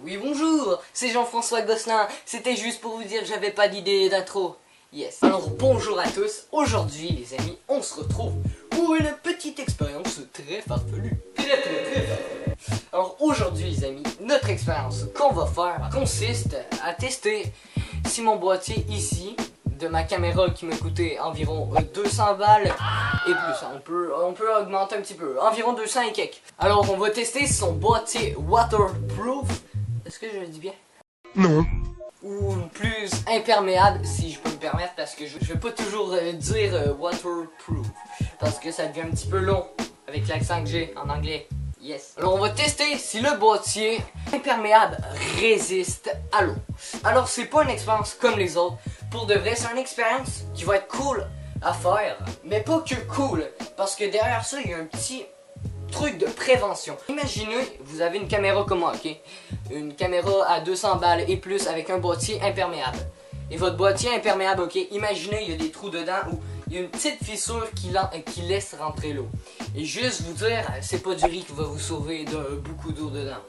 Oui bonjour, c'est Jean-François Gosselin, c'était juste pour vous dire que j'avais pas d'idée d'intro. Yes. Alors bonjour à tous, aujourd'hui les amis, on se retrouve pour une petite expérience très farfelue. Très farfelue. Alors aujourd'hui les amis, notre expérience qu'on va faire consiste à tester si mon boîtier ici, de ma caméra qui m'a coûté environ 200 balles et plus, on peut augmenter un petit peu, environ 200 et quelques. Alors on va tester son boîtier waterproof. Est-ce que je le dis bien? Non. Ou plus imperméable, si je peux me permettre, parce que je vais pas toujours dire waterproof, parce que ça devient un petit peu long avec l'accent que j'ai en anglais. Yes. Alors on va tester si le boîtier imperméable résiste à l'eau. Alors c'est pas une expérience comme les autres. Pour de vrai, c'est une expérience qui va être cool à faire, mais pas que cool, parce que derrière ça, il y a un petit truc de prévention. Imaginez, vous avez une caméra comme moi, ok? Une caméra à 200 balles et plus avec un boîtier imperméable. Et votre boîtier imperméable, ok? Imaginez, il y a des trous dedans où il y a une petite fissure qui laisse rentrer l'eau. Et juste vous dire, c'est pas du riz qui va vous sauver de beaucoup d'eau dedans.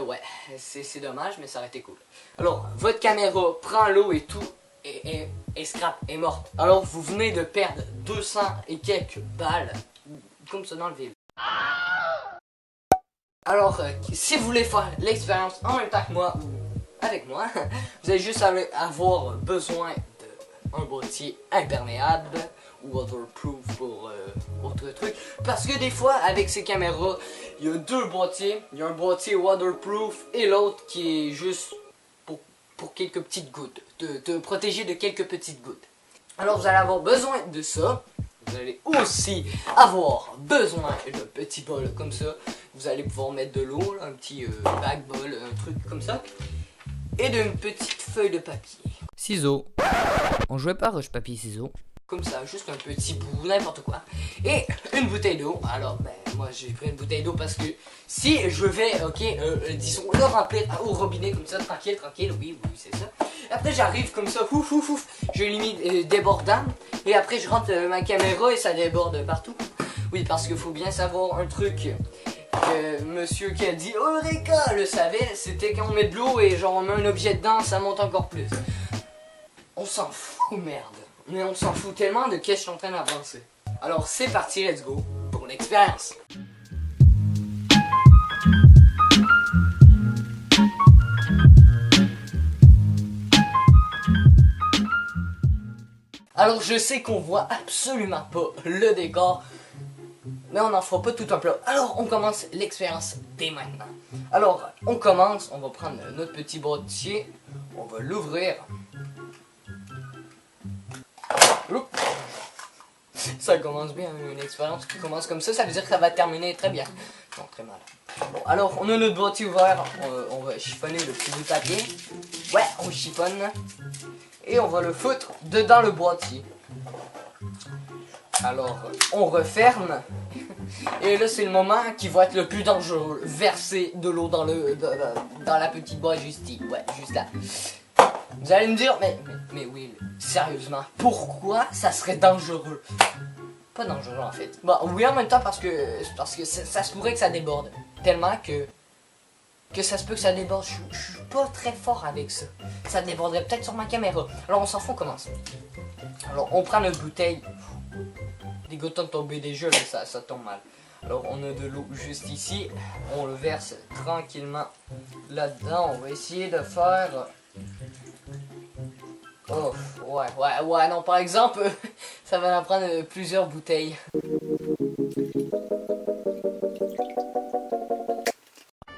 Ouais, c'est dommage, mais ça aurait été cool. Alors, votre caméra prend l'eau et tout, et scrap, est morte. Alors, vous venez de perdre 200 et quelques balles, comme ça dans le vide. Alors, si vous voulez faire l'expérience en même temps que moi, ou avec moi, vous allez juste avoir besoin d'un boîtier imperméable ou waterproof pour autre truc. Parce que des fois, avec ces caméras, il y a deux boîtiers. Il y a un boîtier waterproof et l'autre qui est juste pour quelques petites gouttes. Te protéger de quelques petites gouttes. Alors, vous allez avoir besoin de ça. Vous allez aussi avoir besoin d'un petit bol comme ça. Vous allez pouvoir mettre de l'eau, un petit bag bol, un truc comme ça. Et d'une petite feuille de papier. Ciseaux. On jouait pas roche papier ciseaux. Comme ça, juste un petit bout, n'importe quoi. Et une bouteille d'eau. Alors, ben, moi j'ai pris une bouteille d'eau parce que si je vais, ok, disons, le remplir au robinet comme ça, tranquille, oui, c'est ça. Après j'arrive comme ça, je limite débordant. Et après je rentre ma caméra et ça déborde partout. Oui, parce qu'il faut bien savoir un truc que monsieur qui a dit Eureka le savait, c'était quand on met de l'eau et genre on met un objet dedans, ça monte encore plus. On s'en fout, merde. Mais on s'en fout tellement de qu'est-ce que je suis en train d'avancer. Alors c'est parti, let's go pour l'expérience. Alors je sais qu'on voit absolument pas le décor, mais on n'en fera pas tout un plat. Alors on commence l'expérience dès maintenant. Alors on commence, on va prendre notre petit boîtier, on va l'ouvrir. Ça commence bien, une expérience qui commence comme ça veut dire que ça va terminer très bien. Non, très mal. Bon, alors, on a notre boîtier ouvert, on va chiffonner le petit bout de papier. Ouais, on chiffonne. Et on va le foutre dedans le boîtier. Alors, on referme. Et là, c'est le moment qui va être le plus dangereux. Verser de l'eau dans la petite boîte juste ici. Ouais, juste là. Vous allez me dire, mais Will, sérieusement, pourquoi ça serait dangereux? Pas dangereux en fait. Bon, oui en même temps parce que ça se pourrait que ça déborde. Tellement que ça se peut que ça déborde. Je suis pas très fort avec ça. Ça déborderait peut-être sur ma caméra. Alors on s'en fout, on commence. Alors on prend notre bouteille. Les gouttes de tomber déjà, là, ça tombe mal. Alors on a de l'eau juste ici. On le verse tranquillement là-dedans. On va essayer de faire... Oh, ouais, non, par exemple, ça va en prendre plusieurs bouteilles.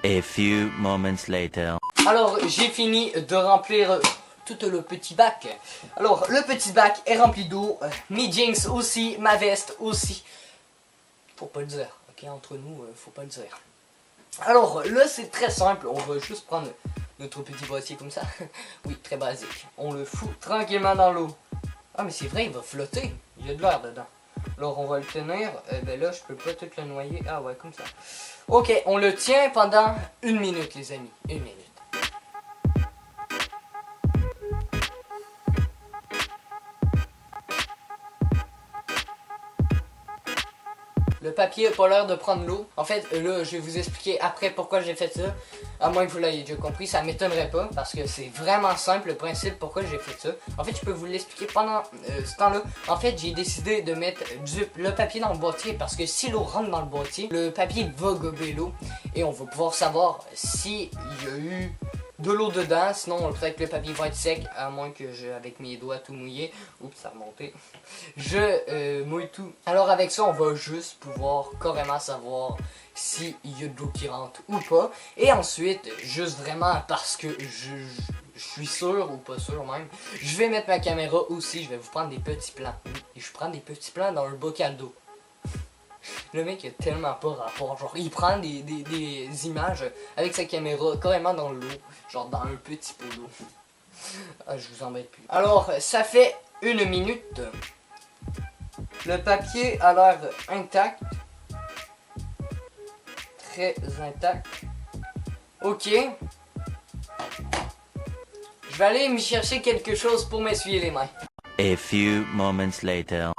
A few moments later. Alors, j'ai fini de remplir tout le petit bac. Alors, le petit bac est rempli d'eau, mes jeans aussi, ma veste aussi. Faut pas le dire, ok, entre nous, faut pas le dire. Alors, là, c'est très simple, on va juste prendre notre petit boîtier comme ça. Oui, très basique. On le fout tranquillement dans l'eau. Ah, mais c'est vrai, il va flotter. Il y a de l'air dedans. Alors, on va le tenir. Ben là, je peux pas tout le noyer. Ah ouais, comme ça. Ok, on le tient pendant 1 minute, les amis. 1 minute. Le papier n'a pas l'air de prendre l'eau. En fait, là, je vais vous expliquer après pourquoi j'ai fait ça. À moins que vous l'ayez déjà compris, ça m'étonnerait pas. Parce que c'est vraiment simple le principe pourquoi j'ai fait ça. En fait, je peux vous l'expliquer pendant ce temps-là. En fait, j'ai décidé de mettre le papier dans le boîtier. Parce que si l'eau rentre dans le boîtier, le papier va gober l'eau. Et on va pouvoir savoir s'il y a eu de l'eau dedans, sinon peut-être que le papier va être sec, à moins que je, avec mes doigts tout mouillés, oups ça a remonté, je mouille tout. Alors avec ça on va juste pouvoir carrément savoir s'il y a de l'eau qui rentre ou pas. Et ensuite, juste vraiment parce que je suis sûr ou pas sûr même, je vais mettre ma caméra aussi, je vais vous prendre des petits plans. Et je prends des petits plans dans le bocal d'eau. Le mec a tellement pas rapport, genre il prend des images avec sa caméra carrément dans l'eau, genre dans un petit pot d'eau. Ah, je vous embête plus. Alors, ça fait 1 minute. Le papier a l'air intact. Très intact. Ok. Je vais aller me chercher quelque chose pour m'essuyer les mains. A few moments later.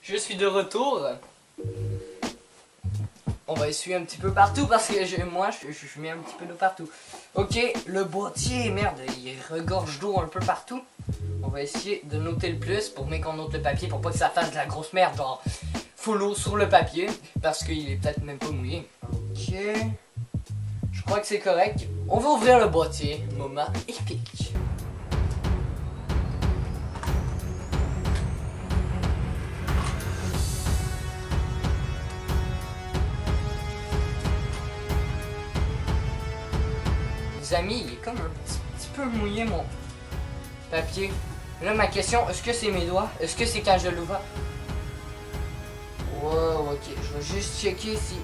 Je suis de retour. On va essuyer un petit peu partout parce que moi je mets un petit peu d'eau partout. Ok, le boîtier, merde, il regorge d'eau un peu partout. On va essayer de noter le plus pour qu'on note le papier pour pas que ça fasse de la grosse merde. Genre, faut l'eau sur le papier parce qu'il est peut-être même pas mouillé. Ok, je crois que c'est correct. On va ouvrir le boîtier. Moment épique. Les amis, il est comme un petit peu mouillé mon papier. Là, ma question, est-ce que c'est mes doigts? Est-ce que c'est quand je l'ouvre? Wow, ok. Je vais juste checker si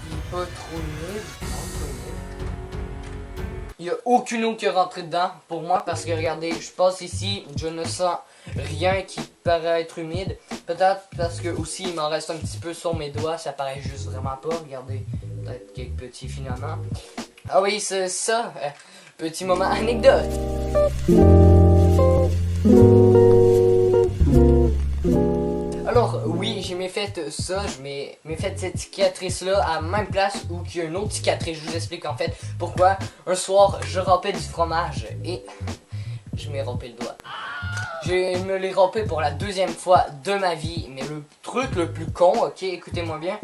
il est pas trop humide. Non, pas humide. Il n'y a aucune eau qui est rentrée dedans pour moi parce que regardez, je passe ici, je ne sens rien qui paraît être humide. Peut-être parce que aussi il m'en reste un petit peu sur mes doigts, ça paraît juste vraiment pas. Regardez, peut-être quelques petits filaments. Ah oui, c'est ça. Petit moment anecdote. Alors, oui, j'ai fait ça. Je m'ai fait cette cicatrice-là à la même place où qu'il y a une autre cicatrice. Je vous explique en fait pourquoi. Un soir, je râpais du fromage et je m'ai râpé le doigt. Je me l'ai râpé pour la 2e fois de ma vie. Mais le truc le plus con, ok, écoutez-moi bien.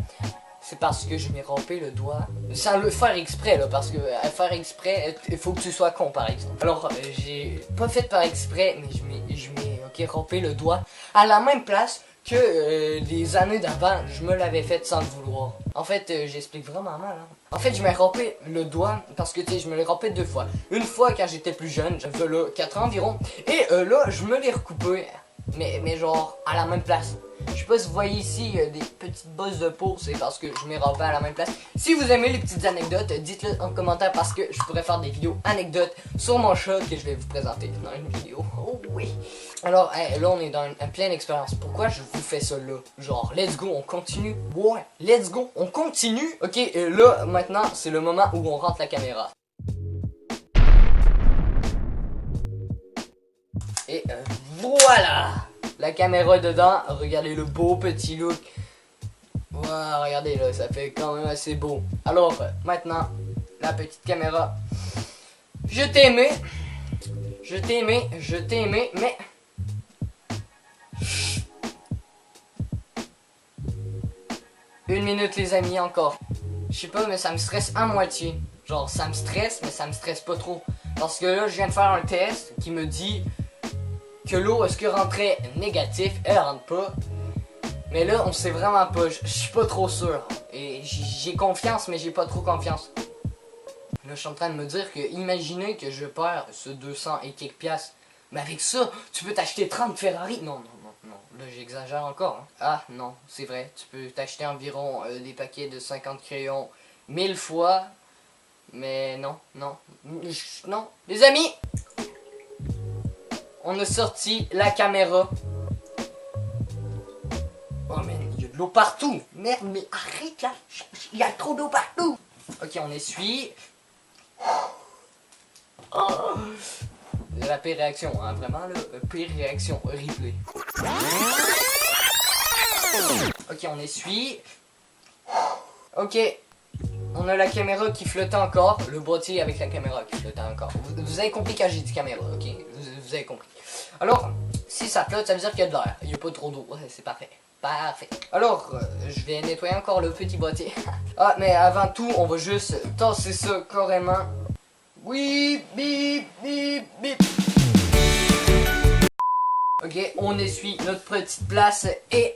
C'est parce que je m'ai râpé le doigt sans le faire exprès là, parce que à faire exprès, il faut que tu sois con par exemple. Alors j'ai pas fait par exprès, mais je m'ai râpé le doigt à la même place que les années d'avant, je me l'avais fait sans le vouloir. En fait, j'explique vraiment mal. Hein. En fait, je m'ai râpé le doigt parce que tu sais, je me l'ai râpé 2 fois. Une fois quand j'étais plus jeune, j'avais là 4 ans environ, et là je me l'ai recoupé, mais genre à la même place. Je sais pas si vous voyez ici des petites bosses de peau, c'est parce que je m'ai râpé à la même place. Si vous aimez les petites anecdotes, dites-le en commentaire parce que je pourrais faire des vidéos anecdotes sur mon chat que je vais vous présenter dans une vidéo. Oh oui! Alors là on est dans une pleine expérience. Pourquoi je vous fais ça là? Genre let's go, on continue. Ouais, let's go, on continue. Ok, là maintenant c'est le moment où on rentre la caméra. Et voilà! La caméra est dedans, regardez le beau petit look. Wow, regardez là, ça fait quand même assez beau. Alors, maintenant, la petite caméra. Je t'ai aimé. Je t'ai aimé, je t'ai aimé, mais... Une minute les amis, encore. Je sais pas, mais ça me stresse à moitié. Genre, ça me stresse, mais ça me stresse pas trop. Parce que là, je viens de faire un test qui me dit... que l'eau, est-ce que rentrait négatif? Elle rentre pas. Mais là, on sait vraiment pas. Je suis pas trop sûr. Et j'ai confiance, mais j'ai pas trop confiance. Là, je suis en train de me dire que, imaginez que je perds ce 200 et quelques piastres. Mais avec ça, tu peux t'acheter 30 Ferrari. Non, non, non, non. Là, j'exagère encore. Hein. Ah, non, c'est vrai. Tu peux t'acheter environ des paquets de 50 crayons 1000 fois. Mais non, non. Non. Les amis! On a sorti la caméra. Oh man, il y a de l'eau partout. Merde, mais arrête là. Il y a trop d'eau partout. Ok, on essuie. Oh. La pire réaction, hein, vraiment là. Pire réaction, replay. Ok, on essuie. Ok. On a la caméra qui flottait encore. Le boîtier avec la caméra qui flottait encore. Vous avez compris quand j'ai dit caméra, ok? Vous avez compris. Alors, si ça flotte, ça veut dire qu'il y a de l'air. Il n'y a pas trop d'eau. C'est parfait. Parfait. Alors, je vais nettoyer encore le petit boîtier. Ah, mais avant tout, on va juste tasser ça carrément. Oui, bip, bip, bip. Ok, on essuie notre petite place et...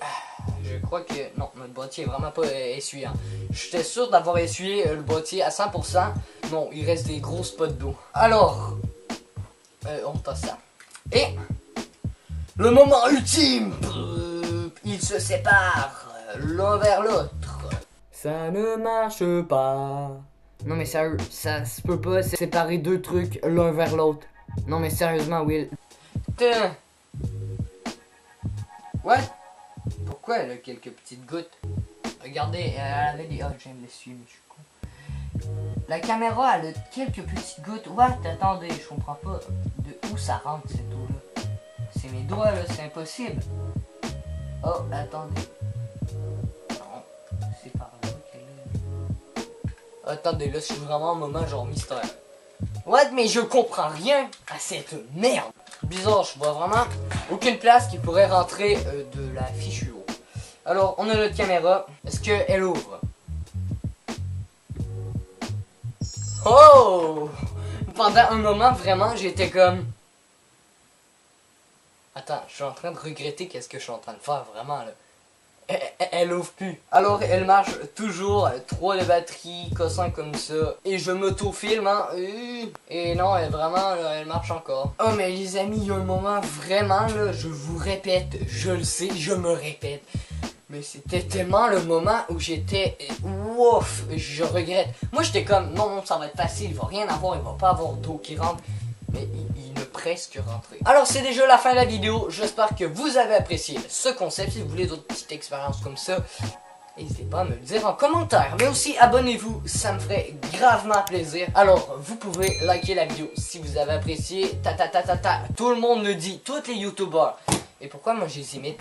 Je crois que... Non, notre boîtier est vraiment pas essuyé. J'étais sûr d'avoir essuyé le boîtier à 100%. Non, il reste des gros spots d'eau. Alors, on tasse ça. Et... Le moment ultime. Ils se séparent l'un vers l'autre. Ça ne marche pas. Non mais sérieux, ça se peut pas séparer deux trucs l'un vers l'autre. Non mais sérieusement, Will. Putain. What? Pourquoi elle a quelques petites gouttes? Regardez, elle avait des... Oh, je viens de l'essuyer, mais je suis con. La caméra, elle a quelques petites gouttes. What? Attendez, je comprends pas. De où ça rentre cette eau-là? C'est mes doigts, là, c'est impossible. Oh, attendez. Non, c'est par là qu'elle est. Attendez, là, c'est vraiment un moment genre mystère. What? Mais je comprends rien à cette merde. Bizarre, je vois vraiment aucune place qui pourrait rentrer de la fichue eau. Alors, on a notre caméra. Est-ce qu'elle ouvre? Oh! Pendant un moment, vraiment, j'étais comme... Attends, je suis en train de regretter qu'est-ce que je suis en train de faire, vraiment, là. Elle ouvre plus. Alors, elle marche toujours, 3 de batterie, cossin comme ça. Et je m'auto-filme, hein. Et non, vraiment, là, elle marche encore. Oh, mais les amis, il y a un moment, vraiment, là, je vous répète, je le sais, je me répète. Mais c'était tellement le moment où j'étais... Ouf, je regrette. Moi, j'étais comme, non, ça va être facile, il va rien avoir, il va pas avoir d'eau qui rentre. Mais il ne presque rentré. Alors c'est déjà la fin de la vidéo. J'espère que vous avez apprécié ce concept. Si vous voulez d'autres petites expériences comme ça, n'hésitez pas à me le dire en commentaire. Mais aussi abonnez-vous, ça me ferait gravement plaisir. Alors vous pouvez liker la vidéo si vous avez apprécié. Tout le monde le dit, tous les youtubeurs. Et pourquoi moi je les imite?